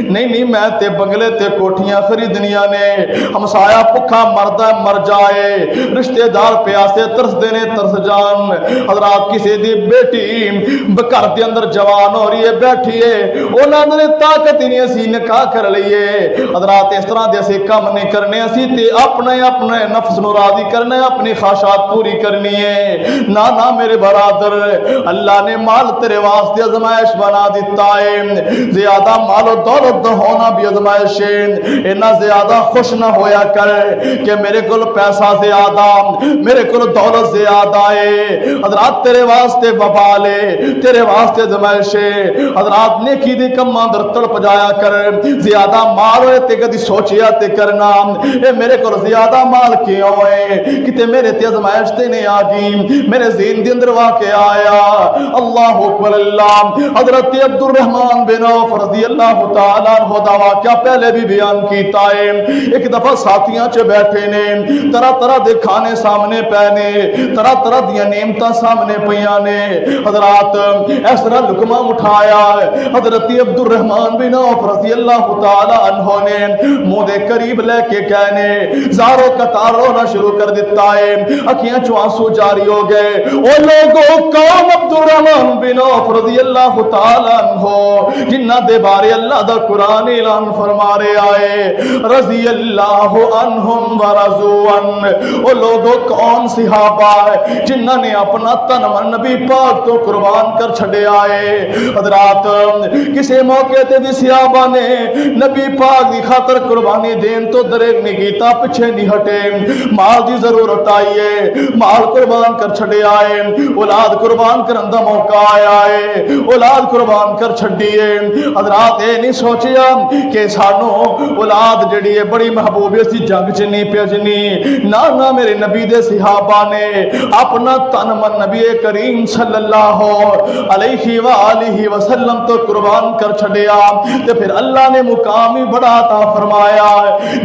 نہیں میں تے بنگلے تے کوٹھیاں خریدنیاں نے، ہمسایا بھکھا مردا مر جائے، رشتہ دار پیاسے ترس دینے ترس جان۔ حضرات کسی دی بیٹی گھر دے اندر جوان ہو رہی ہے بیٹھی ہے، انہاں نے طاقت ہی نہیں اسی نکاح کر لئیے۔ حضرات اس طرح دے اسی کام نہیں کرنے، اسی تے اپنے نفس نو راضی کرنا ہے، اپنی خواہشات پوری کرنی ہے۔ نہ میرے برادر، اللہ نے مال تیرے واسطے آزمائش بنا دیتا ہے، زیادہ مال و دولت ہونا بھی آزمائش ہے۔ اتنا زیادہ خوش نہ ہویا کر کہ میرے کول پیسہ زیادہ، میرے کول دولت زیادہ ہے۔ حضرات تیرے واسطے وبال ہے، تیرے واسطے آزمائش ہے۔ حضرات نیکی دے کماں در تڑپ جایا کر، زیادہ مال ہوئے تے کدی سوچیا تے کرنا اے میرے کو زیادہ مال کیوں ہے، کتے میرے تے آزمائش تے نہیں آگی، میرے ذہن دے اندر واقع آیا۔ اللہ اکبر اللہ۔ حضرت عبد الرحمن بن عوف رضی اللہ تعالیٰ عنہ دا واقعہ پہلے بھی بیان کیتا ہے۔ ایک دفعہ ساتھیاں چ بیٹھے نے، طرح طرح دے کھانے سامنے پے نے، طرح طرح دیاں نعمتاں سامنے پیاں نے۔ حضرات اس طرح لقمہ اٹھایا، حضرت عبد الرحمن بن عوف رضی اللہ تعالیٰ عنہ نے منہ دے قریب لے کے کہنے زارو قطار رونا شروع کر دیتا ہے، اکھیاں چوں آنسو جاری ہو گئے۔ او لوگوں کون عبد الرحمن بن عوف رضی اللہ تعالیٰ عنہ جنہ دے بارے اللہ دا قرآن اعلان فرما رہے آئے رضی اللہ عنہم ورضوا عنہ۔ او لوگوں کون صحابہ ہے جنہ نے اپنا تن من نبی پاک تو قربان کر چھڑے آئے۔ حضرات کسی موقع تے بھی صحابہ نے نبی پاک دی خاطر قربانی دین تو دریک نہیں کیتا، پچھے نہیں ہٹے۔ مال دی ضرورت آئی ہے، مال قربان کر چھڑے آئے، اولاد قربان کرن دا موقع آیا ہے، اولاد قربان کر چھڑیے۔ حضرات اے نہیں سوچیا کہ سانو اولاد جڑی ہے بڑی محبوب ہے، سی جنگ چ نہیں پیجنی۔ نہ میرے نبی دے صحابہ نے اپنا تن من نبی کریم صلی اللہ علیہ وآلہ وسلم تو قربان کر چھڑیا، تے پھر اللہ نے مقام ہی بڑا عطا فرمایا۔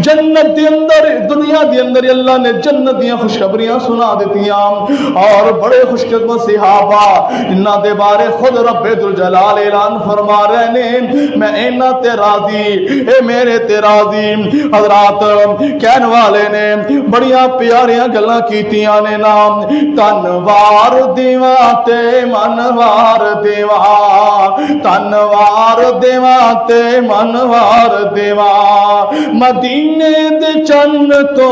جنت دی اندر، دنیا دی اندر اللہ نے جنت دیاں خوشخبریاں سنا دیتیاں، اور بڑے خوش قسمت صحابہ جنہ دے بارے خود رب ذوالجلال اعلان فرما رہے نے میں اینا تے راضی، اے میرے تے راضی۔ حضرات کہن والے نے بڑیاں پیاریاں گلاں کیتیاں نے نام تنوار دیواں تے منوار دیواں، تنوار دیواں تے منوار دیواں، مدینے دے چن تو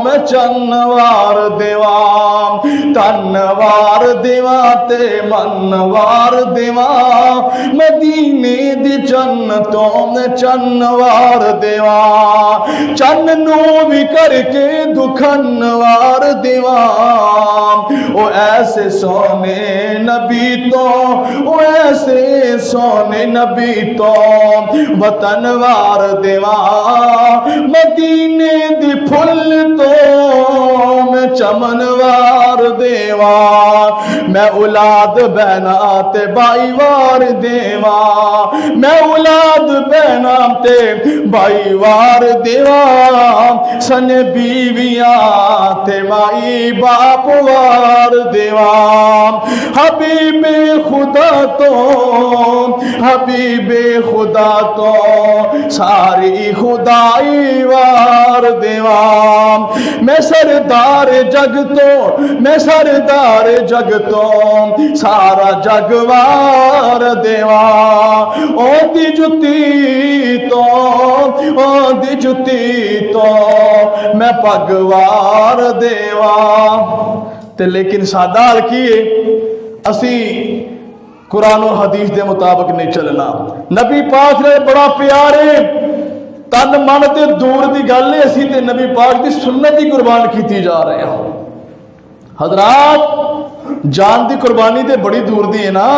میں چنوار دیواں، تنوار دیواں تے منوار دیواں، مدینے دے چن تو میں چنوار دیواں، چن نو بھی کر کے دکھنوار دیواں، او ایسے سونے نبی تو، او ایسے سونے نبی تو وطنوار دیواں، مدینے دی پھل تو میں چمنوار دیواں، میں اولاد بہنا تے بائی وار دیواں، میں اولاد بہنا تے بائی وار دیواں، سن بیویاں تے مائی باپ وار دیواں، حبیب خدا تو، حبیب خدا تو ساری خدائی وار دیواں، میں سردار جگ تو، میں سردار جگ تو سارا جگ وار دیواں، او دی جتی تو، او دی جتی تو میں پگوار دیواں۔ تے لیکن سادال کیے اسی قرآن و حدیث دے مطابق نہیں چلنا۔ نبی پاک نے بڑا پیارے تن من تے دور دی گل ہے، اسی تے نبی پاک دی سنت ہی قربان کیتی جا رہے ہیں۔ حضرات جان دی قربانی تے بڑی دور دی ہے نا۔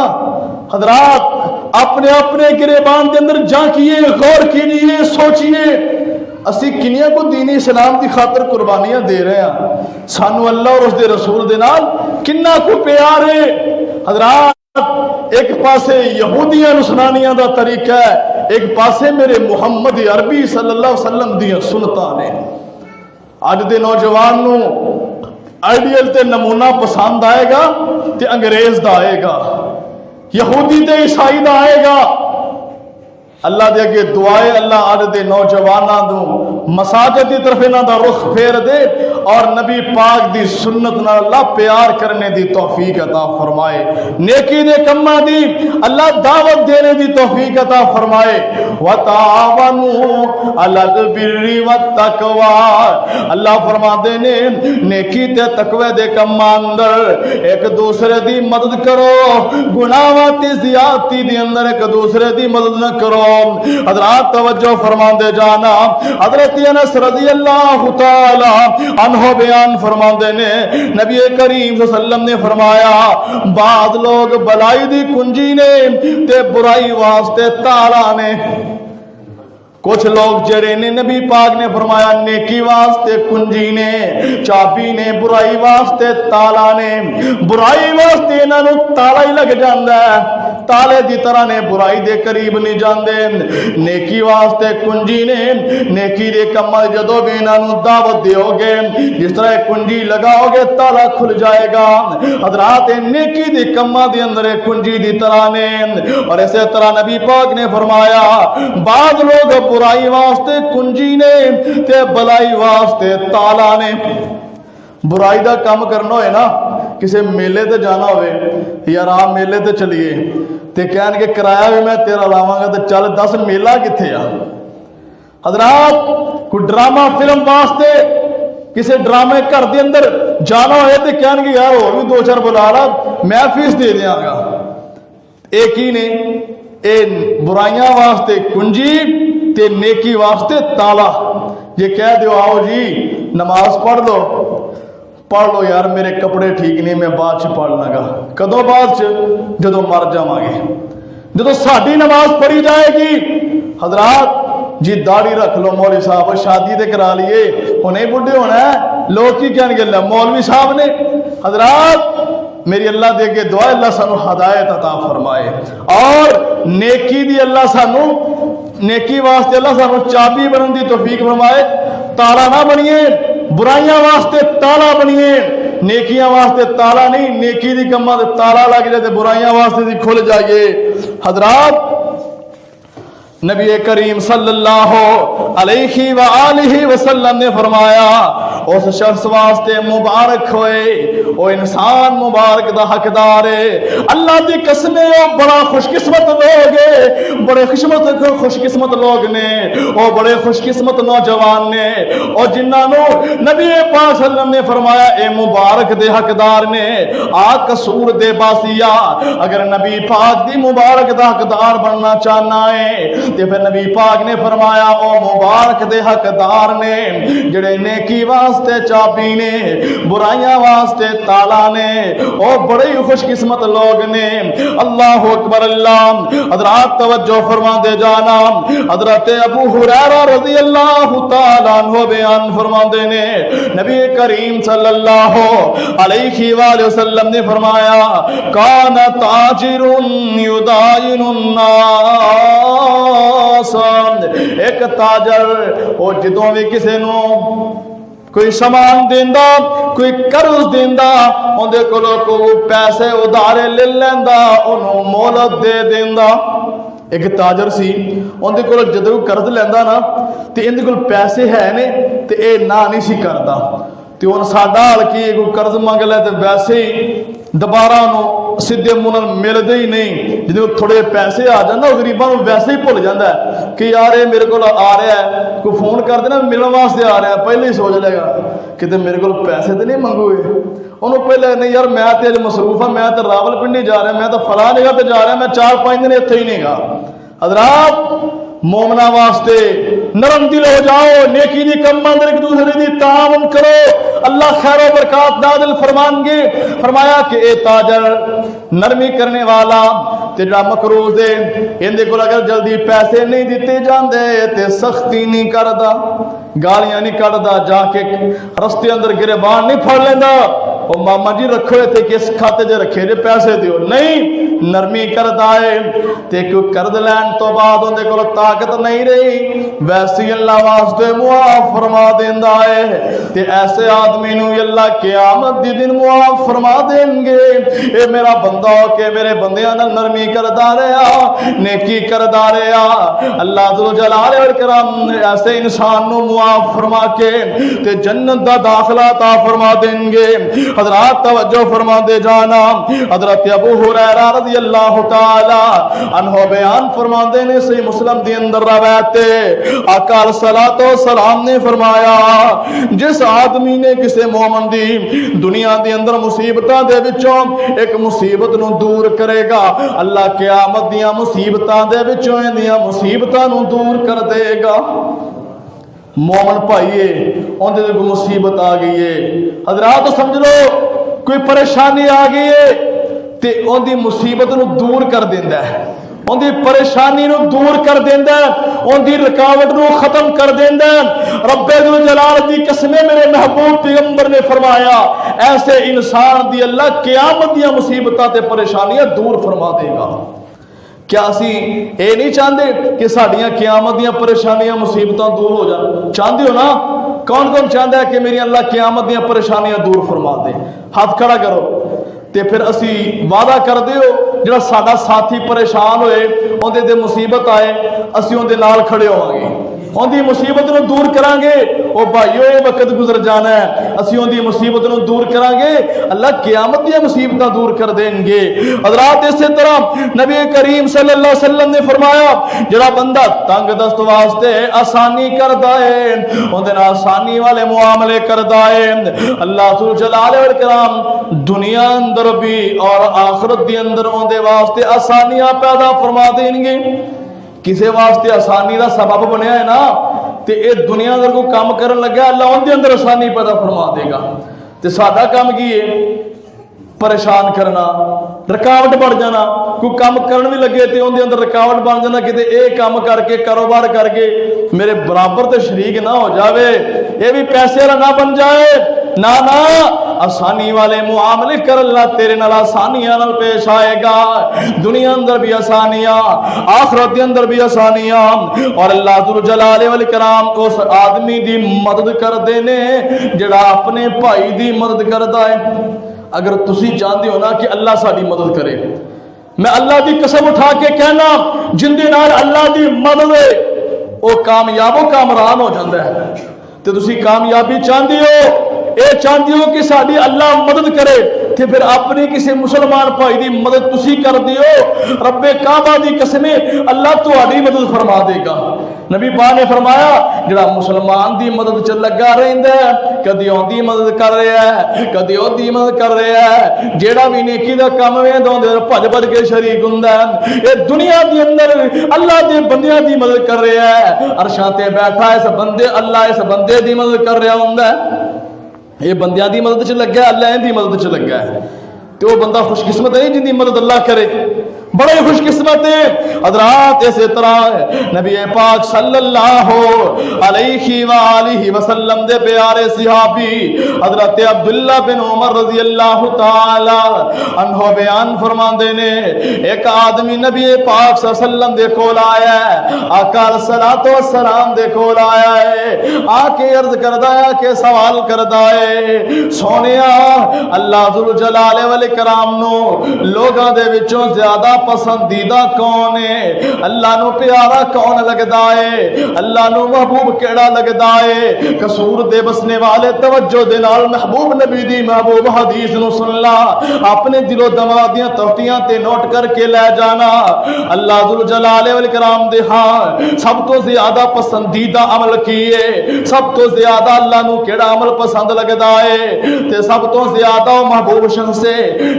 حضرات اپنے اپنے گریبان کے اندر جھانکیے، غور کیجیے، سوچیے اسی کنیاں کو دین اسلام دی خاطر قربانیاں دے رہے ہیں، سانو اللہ اور اس دے رسول دے نال کنا کو پیار ہے۔ حضرات ایک پاسے یہودیاں نصرانیاں دا طریقہ ہے، ایک پاسے میرے محمد عربی صلی اللہ علیہ وسلم دیاں سنتاں نے۔ اج دے نوجوان نو آئیڈیل تے نمونہ پسند آئے گا تے انگریز دا آئے گا، یہودی تے عیسائی دا آئے گا۔ اللہ دے اگے دعائے اللہ اج دے نوجواناں دو مساجد دی طرف انہاں دا رخ پھیر دے اور نبی پاک دی سنت نال اللہ پیار کرنے دی توفیق عطا فرمائے، نیکی دے کماں دی اللہ دعوت دینے دی توفیق عطا فرمائے۔ وتعاونوا علی البر والتقوی، اللہ فرماندے نے نیکی تے تقوی دے کماں اندر ایک دوسرے دی مدد کرو، گناہاں تے زیادتی دے اندر ایک دوسرے دی مدد نہ کرو۔ حضرات توجہ فرما دے جانا، حضرت انس رضی اللہ تعالی عنہ بیان فرما دے نے نبی کریم صلی اللہ علیہ وسلم نے فرمایا بعض لوگ بلائی دی کنجی نے تے برائی واسطے تالا نے، کچھ لوگ جڑے نے نبی پاک نے فرمایا نیکی واسطے کنجی نے، چابی نے، برائی واسطے تالا نے، برائی واسطے انہاں نوں تالا ہی لگ جاندا ہے، تالے دی طرح نے برائی دے قریب نہیں جاندے۔ نیکی واسطے کنجی نے، نیکی دے کماں جدوں بھی انہاں نوں دعوت دیو گے جس طرح کنجی لگاؤ گے تالا کھل جائے گا۔ حضرات نیکی دے کماں دے اندر کنجی دی طرح نے، اور اسی طرح نبی پاک نے فرمایا بعض لوگ برائی واسطے کنجی نے تے بلائی واسطے تالا نے۔ برائی دا کام کرنا ہوئے نا، کسے میلے تے جانا ہوئے یا راہ میلے تے چلیے تے کہن کے کرایہ بھی میں تیرا لاواں گا تے چل دس میلہ کتھے آ۔ حضرات کوئی ڈرامہ فلم واسطے کسے ڈرامے گھر دے اندر جانا ہوئے تے کہن کے یار اور بھی دو چار بلا لا میں فیس دے دیاں گا۔ ایک ہی نے اے برائیاں واسطے کنجی تے نیکی واسطے تالا۔ یہ کہہ دیو آؤ جی نماز پڑھ لو، پڑھ لو یار میرے کپڑے ٹھیک نہیں میں بعد چ پڑھ لگا، کدوں بعد چ جدوں مر جاواں گے، جدوں ساڈی نماز پڑھی جائے گی۔ حضرات جی داڑھی رکھ لو مولوی صاحب شادی تے کرا لیے ہنے بڈھے ہونا ہے، لوگ کی کہن گے مولوی صاحب نے۔ حضرات میری اللہ دے کے دعا اللہ سانو ہدایت عطا فرمائے اور نیکی دی اللہ سانو نیکی واسطے اللہ سانو چابی بنن دی توفیق فرمائے، تالا نہ بنیے، برائیاں واسطے تالا بنیے، نیکیاں واسطے تالا نہیں، نیکی دی کماں تے تالا لگ جائے تے برائیاں واسطے دی کھل جائیے۔ حضرات نبی کریم صلی اللہ علیہ وآلہ وسلم نے فرمایا اس شخص واسطے مبارک ہوئے وہ انسان مبارک دا حقدار ہے۔ اللہ دی قسم ہے وہ بڑا خوش قسمت لوگ ہیں، بڑے خوش قسمت لوگ نے، وہ بڑے خوش قسمت نوجوان نے، اور جنہاں نو نبی پاک صلی اللہ علیہ وسلم نے فرمایا اے مبارک دے حقدار نے، آ قصور دے باسیا اگر نبی پاک دی مبارک دا حقدار بننا چاہنا ہے تے پھر نبی پاک نے فرمایا او مبارک دے حقدار نے جڑے نیکی واسطے چابی نے، برائیاں واسطے تالا نے، او بڑے خوش قسمت لوگ نے۔ اللہ اکبر اللہ۔ حضرات توجہ فرما دے جانا، حضرت ابو ہریرہ رضی اللہ تعالی عنہ بیان فرما دے نے نبی کریم صلی اللہ علیہ وآلہ وسلم نے فرمایا کان تاجر یداین الناس، ایک تاجر وہ جدوں بھی کسے نو کوئی سامان دیندا کوئی قرض دیندا اون دے کولوں کوئی پیسے ادھارے لے لیندا اونوں مہلت دے دیندا۔ ایک تاجر سی اون دے کولوں جدوں قرض لیندا نا تے ان دے کول پیسے ہے نے تے اے نہ نہیں سی کردا تے ہن ساڈا حال کی کوئی قرض منگ لے تے ویسے ہی دوبارہ انہوں سیدھے منہ ملدے ہی نہیں، جدوں تھوڑے پیسے آ جاندے غریباں نوں ویسے ہی بھول جاندا ہے کہ یار یہ میرے کول آ رہا ہے، کوئی فون کر دینا ملن واسطے آ رہا ہے، پہلے ہی سوچ لے گا کہ میرے کول پیسے تو نہیں منگوئے، انہوں پہلے نہیں یار میں تے اج مصروف ہاں، میں تے راول پنڈی جا رہا، میں تے فلاں جگہ تے جا رہا، میں 4-5 دن اتھے ہی نہیں گا۔ حضرات مومنا واسطے نرم دل ہو جاؤ، نیکی دی کم اندر ایک دوسرے دی تعاون کرو، اللہ اللہ خیر و برکات نازل فرمان گے. فرمایا کہ اے تاجر نرمی کرنے والا تے جڑا مقروض ہے اندے کول اگر جلدی پیسے نہیں دیتے جاندے تے سختی نہیں کردا, گالیاں نہیں کڈدا, جا کے رستے اندر گریبان نہیں پھڑ لیندا او ماما جی رکھو تے کس کھاتے جے رکھے جے پیسے دیو, نہیں نرمی کردا ہے. تے کوئی قرض لین تو بعد اندے کول طاقت نہیں رہی ویسے اللہ واسطے معاف فرما دیندا ہے تے ایسے آدمی نو اللہ قیامت دی دن معاف فرما دیں گے. اے میرا بندہ کہ میرے بندیاں نال نرمی کردا رہیا, نیکی کردا رہیا, اللہ ذو جلال و کرام ایسے انسان نو معاف فرما کے تے جنت دا داخلہ عطا فرما دیں گے. حضرات توجہ فرما دے جانا, حضرت ابو ہریرہ رضی اللہ تعالی عنہ بیان فرما دے نے صحیح مسلم دی اندر روایت ہے, آقا علیہ الصلوۃ والسلام نے فرمایا جس آدمی نے کسی مومن دی دنیا دے اندر مصیبتاں دے وچوں ایک مصیبت نو دور کرے گا, اللہ قیامت دیاں مصیبتاں دے وچوں ایندیاں مصیبتاں نو دور کر دے گا. مومن بھائیے اندے کوئی مصیبت آ گئی ہے, حضرات سمجھ لو کوئی پریشانی آ گئی ہے تے اندی مصیبت نو دور کر دیندا ہے, اندی پریشانی نو دور کر دیندا ہے, اندی رکاوٹ نو ختم کر دیندا ہے. رب ذو جلال دی قسم میرے محبوب پیغمبر نے فرمایا ایسے انسان دی اللہ قیامت دی مصیبتاں تے پریشانیاں دور فرما دے گا. کیا اسی اے نہیں چاہتے کہ ساڈیاں قیامت دیاں پریشانیاں مصیبتاں دور ہو جان؟ چاہتے ہو نا؟ کون کون چاہتا ہے کہ میری اللہ قیامت دیاں پریشانیاں دور فرما دے؟ ہاتھ کھڑا کرو. تے پھر اسی وعدہ کر دیو جڑا ساڈا ساتھی پریشان ہوئے اندے تے مصیبت آئے اسی اندے نال کھڑے ہوواں گے, اندی مصیبت نو دور کران گے. او بھائیو یہ وقت گزر جانا ہے, اسی اندی مصیبت نو دور کران گے, اللہ قیامت دی مصیبتاں دور کر دیں گے. حضرات اسی طرح نبی کریم صلی اللہ علیہ وسلم نے فرمایا جڑا بندہ تنگ دست واسطے آسانی کردا ہے اندے نال آسانی والے معاملے کردا ہے, اللہ ذو جلال و کرام دنیا اندر بھی اور آخرت دی اندر اندے واسطے آسانیاں پیدا فرما دیں گے. کسی واسطے آسانی دا سبب بنیا ہے نا تے اے دنیا اندر کو کام کرن لگا اللہ ان دے اندر آسانی پیدا فرما دے گا. تے ساڈا کام کی ہے پریشان کرنا, رکاوٹ بڑھ جانا. کوئی کام کرن بھی لگے تے ان دے اندر رکاوٹ بن جانا کہ اے کام کر کے کاروبار کر کے میرے برابر تے شریک نہ ہو جاوے, اے بھی پیسے والا نہ بن جائے. نا آسانی والے معاملے کر اللہ تیرے نال آسانیاں نال پیش آئے گا. دنیا اندر بھی آسانیاں, آخرت دے اندر بھی آسانیاں. اور اللہ ذو جلال و کرام اس آدمی دی مدد کر دینے جڑا اپنے بھائی دی مدد کردا ہے. اگر تسی چاہتے ہو نا کہ اللہ ساری مدد کرے, میں اللہ دی قسم اٹھا کے کہنا جن دے نال اللہ دی مدد ہے وہ کامیاب و کامران ہو جاتا ہے. تے تسی کامیابی چاہتے ہو, اے چاہتے ہو کہ ساری اللہ مدد کرے تے پھر اپنی کسی مسلمان بھائی دی مدد تسی کر دیو, رب کعبہ دی قسم اللہ تہاڈی مدد فرما دے گا. نبی پاک نے فرمایا جڑا مسلمان دی مدد چ لگا رہندا ہے کدی اودی مدد کر رہا ہے کدی اودی مدد کر رہا ہے, جیڑا بھی نیکی دا کام ویندا اندر بھج بھج کے شریک ہوندا ہے. اے دنیا دے اندر اللہ دے بندیاں دی مدد کر رہا ہے, عرشاں تے بیٹھا اس بندے اللہ اس بندے دی مدد کر رہا ہوندا ہے. یہ بندیاں دی مدد چ لگا ہے, اللہ دی مدد چ لگا ہے. تو وہ بندہ خوش قسمت ہے جن دی مدد اللہ کرے, بڑے خوش قسمت ہے. حضرات اسی طرح نبی پاک صلی اللہ علیہ وآلہ وسلم دے پیارے صحابی حضرت عبداللہ بن عمر رضی اللہ تعالی عنہ بیان فرماندے نے ایک آدمی نبی پاک صلی اللہ علیہ وسلم دے کول آیا ہے, آقا علیہ الصلوۃ والسلام دے کول آیا ہے, آ کے عرض کردا ہے کہ سوال کردا ہے سونیا اللہ ذو جلال و کرام نو لوگاں دے وچوں زیادہ پسندیدہ کون ہے, اللہ نو پیارا کون لگدا ہے, اللہ نو محبوب کیڑا لگدا ہے. قصور دے بسنے والے توجہ دے نال محبوب نبی دی محبوب حدیث نو سن لا, اپنے دل و دماغ دیاں تختیاں تے نوٹ کر کے لے جانا. اللہ ذو جلال و اکرام دے ہاں سب تو زیادہ پسندیدہ عمل کیے, سب تو زیادہ اللہ نو کیڑا عمل پسند لگدا ہے تے سب تو زیادہ محبوب شخص سے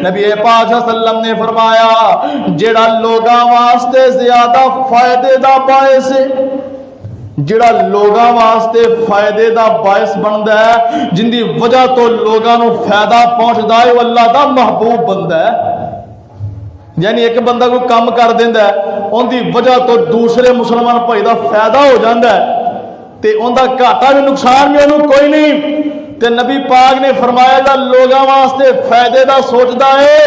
نبی پاک صلی اللہ علیہ وسلم نے فرمایا جیڑا لوگاں واسطے زیادہ فائدے دا باعث ہے, جڑا لوگاں واسطے فائدے دا باعث بندا ہے، جن دی وجہ تو لوگاں نو فائدہ پہنچدا ہے، وہ اللہ دا محبوب بندا ہے۔ یعنی ایک بندہ کوئی کام کر دیندا ہے، ان دی وجہ تو دوسرے مسلمان بھائی دا فائدہ ہو جاندا ہے تے ان دا گھاٹا بھی نقصان بھی انہوں کوئی نہیں۔ تے نبی پاک نے فرمایا جا لوگاں واسطے فائدے دا سوچدا ہے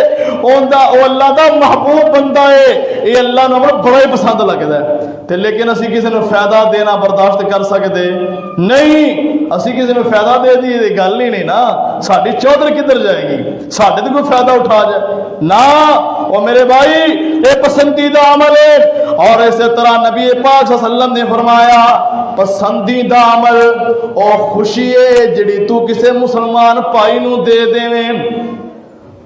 اون دا او اللہ دا محبوب بندہ ہے، یہ اللہ نو بڑا ہی پسند لگدا ہے۔ تے لیکن اسی کسی نے فائدہ دینا برداشت کر سکتے نہیں، اسی کسی نے فائدہ دے دی یہ گل ہی نہیں نا، ساڈی چودھر کدھر جائے گی، ساڈے تے کوئی فائدہ اٹھا جائے نا۔ او میرے بھائی یہ پسندیدہ عمل ہے، اور اسی طرح نبی پاک صلی اللہ علیہ وسلم نے فرمایا پسندیدہ عمل او خوشی ہے جڑی تو کسے مسلمان پائی نو دے دیویں۔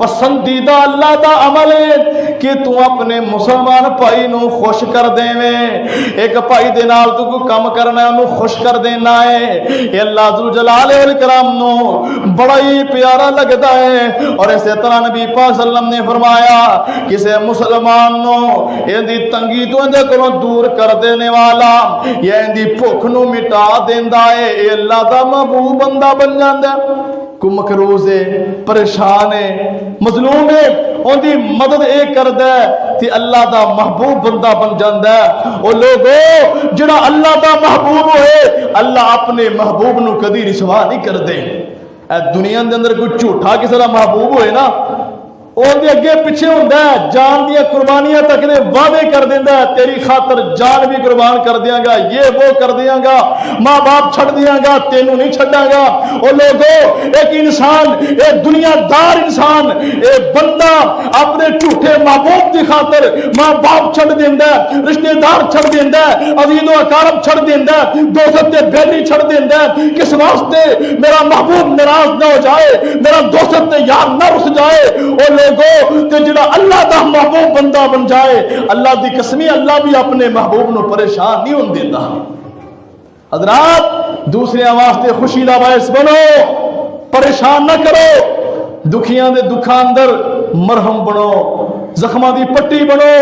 پسندیدہ اللہ دا عمل ہے کہ تو اپنے مسلمان بھائی نو خوش کر دیویں۔ ایک بھائی دے نال تو کوئی کام کرنا ہے انہوں خوش کر دینا ہے، یہ اللہ ذو جلال والکرام نو بڑا ہی پیارا لگتا ہے۔ اور اسی طرح نبی پاک صلی اللہ علیہ وسلم نے فرمایا کسی مسلمان نو یہ دی تنگی تو اندے کو دور کر دینے والا یا ان دی بھوک نو مٹا دیندا ہے، یہ اللہ دا محبوب بندہ بن جاندا ہے۔ کو مکروز ہے، پریشان ہے، مظلوم ہے، ان دی مدد اے کردا ہے تے اللہ دا محبوب بندہ بن جاندا ہے۔ او لوگو جڑا اللہ دا محبوب ہوئے اللہ اپنے محبوب نو کدی رسوا نہیں کر دے۔ اے دنیا دے اندر کوئی جھوٹا کسی دا محبوب ہوئے نا اور دے اگے پیچھے ہوندا ہے، جان دیا قربانیاں تک دے وعدے کر دیندا ہے، تیری خاطر جان بھی قربان کر دیاں گا، یہ وہ کر دیاں گا، ماں باپ چھڑ دیاں گا، تینوں نہیں چھڑاں گا۔ او لوگو ایک انسان، ایک دنیا دار انسان، ایک بندہ اپنے جھوٹے محبوب دی خاطر ماں باپ چھڑ دیندا ہے، رشتہ دار چھڑ دیندا ہے، عزیز و اقارب چھڑ دیندا ہے، دوست تے بیلی چھڑ دیندا ہے، کس واسطے میرا محبوب ناراض نہ ہو جائے، میرا دوست تے یار نہ رس جائے۔ او تے جڑا اللہ دا محبوب بندہ بن جائے اللہ دی قسمی اللہ بھی اپنے محبوب نو پریشان نہیں ہون دیندا۔ حضرات دوسرے واسطے خوشی دا باعث بنو، پریشان نہ کرو، دکھیاں دے دکھاں اندر مرہم بنو، زخماں دی پٹی بنو۔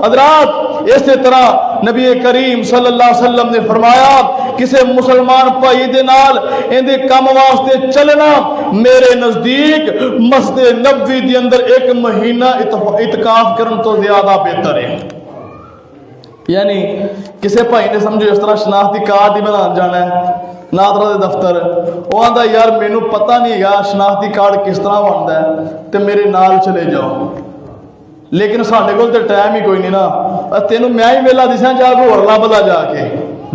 حضرات اسی طرح نبی کریم صلی اللہ علیہ وسلم نے فرمایا کسی مسلمان بھائی دے نال ان دے کام واسطے چلنا میرے نزدیک مسجد نبوی دے اندر ایک مہینہ اعتکاف کرن تو زیادہ بہتر ہے۔ یعنی کسی بھائی نے سمجھو اس طرح شناختی کارڈ ہی بنان جانا ہے نادرہ دے دفتر، وہ آندا یار مینوں پتہ نہیں گا شناختی کارڈ کس طرح بنتا ہے تے میرے نال چلے جاؤ، لیکن ساڈے کول تے ٹائم ہی کوئی نہیں نا، تینوں میں ہی ویلا دساں جا کے ہور لبدا جا کے۔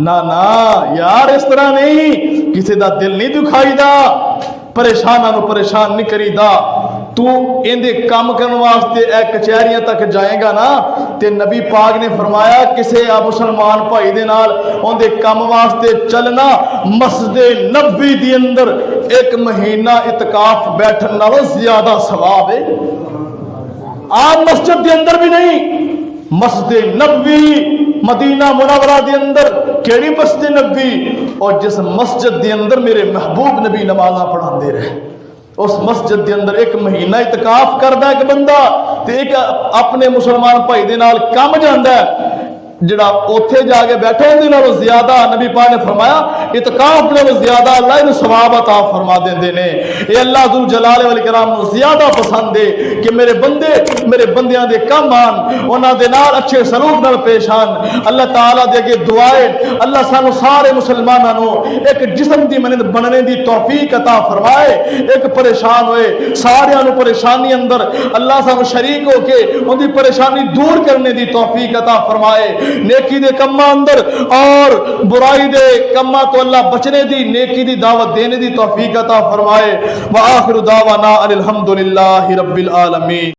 نا نا یار اس طرح نہیں، کسی دا دل نہیں دکھائی دا، پریشاناں نو پریشان نہیں کری دا۔ تو ان دے کام کرن واسطے اے کچہریاں تک جائے گا نا تے نبی پاک نے فرمایا کسے مسلمان بھائی دے نال ان دے کام واسطے چلنا مسجد نبوی دی اندر ایک مہینہ اعتکاف بیٹھن نالوں زیادہ ثواب ہے۔ عام مسجد دے اندر بھی نہیں، مسجد نبوی مدینہ منورہ دے اندر، کیڑی مسجد نبوی، اور جس مسجد دے اندر میرے محبوب نبی نمازاں پڑھان دے رہے، اس مسجد دے اندر ایک مہینہ اعتکاف کردا ایک بندہ تے ایک اپنے مسلمان بھائی دے نال کم جاندا ہے، جڑا اوتھے جا کے بیٹھے اندے نالوں زیادہ نبی پاک نے فرمایا اعتکاف نالوں زیادہ اللہ نے ثواب عطا فرما دیندے نے۔ اے اللہ ذو جلال والاکرام نو زیادہ پسند ہے کہ میرے بندے میرے بندیاں دے کم آن، انہاں دے نال اچھے سلوک نال پیش آن۔ اللہ تعالیٰ دے اگے دعائے اللہ سانو سارے مسلماناں نو ایک جسم دی مانند بننے دی توفیق عطا فرمائے، ایک پریشان ہوئے ساریاں نو پریشانی اندر اللہ سانو شریک ہو کے ان دی پریشانی دور کرنے دی توفیق عطا فرمائے، نیکی دے کماں اندر اور برائی دے کماں تو اللہ بچنے دی نیکی دی دعوت دینے دی توفیق عطا فرمائے۔ وآخر دعوانا الحمدللہ رب العالمین۔